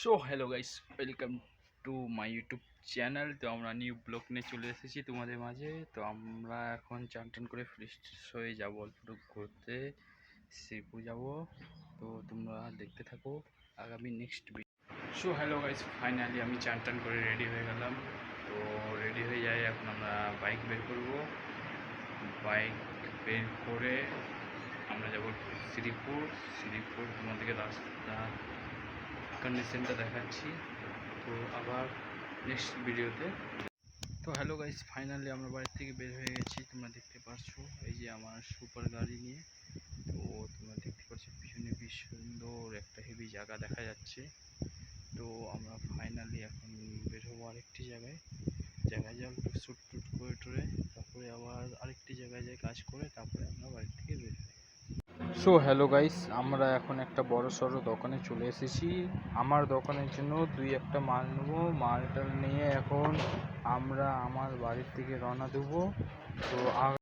So hello guys, welcome to my YouTube channel. তো আমরা new blog নিয়ে চলে এসেছি তোমাদের মাঝে। তো আমরা এখন চান টান করে ফ্রেশ হয়ে যাবো অল্প ঘুরতে, শ্রীপুর যাবো। তো তোমরা দেখতে থাকো আগামী next video. So hello guys, finally আমি চান টান করে রেডি হয়ে গেলাম। তো রেডি হয়ে যাই, এখন আমরা বাইক বের করবো। বাইক বের করে আমরা যাবো শ্রীপুর। শ্রীপুর তোমাদেরকে রাস্তা কন্ডিশনটা দেখাচ্ছি। তো আবার নেক্সট ভিডিওতে। তো হ্যালো গাইস, ফাইনালি আমরা বাড়ি থেকে বের হয়ে গেছি। তোমরা দেখতে পাচ্ছো এই যে আমার সুপার গাড়ি নিয়ে। তো তোমরা দেখতে পাচ্ছ পিছনে কি সুন্দর একটা হেভি জায়গা দেখা যাচ্ছে। তো আমরা ফাইনালি এখন বের হবো আরেকটি জায়গায় যাই, একটু শ্যুট টুট করে টরে, তারপরে আবার আরেকটি জায়গায় যাই কাজ করে, তারপরে আমরা বাড়ি থেকে বের হই। সো হ্যালো গাইস, আমরা এখন একটা বড় সড়ো দোকানে চলে এসেছি। আমার দোকানের জন্য দুই একটা মাল নেবো। মালটা নিয়ে এখন আমরা আমার বাড়ির থেকে রওনা দেবো। তো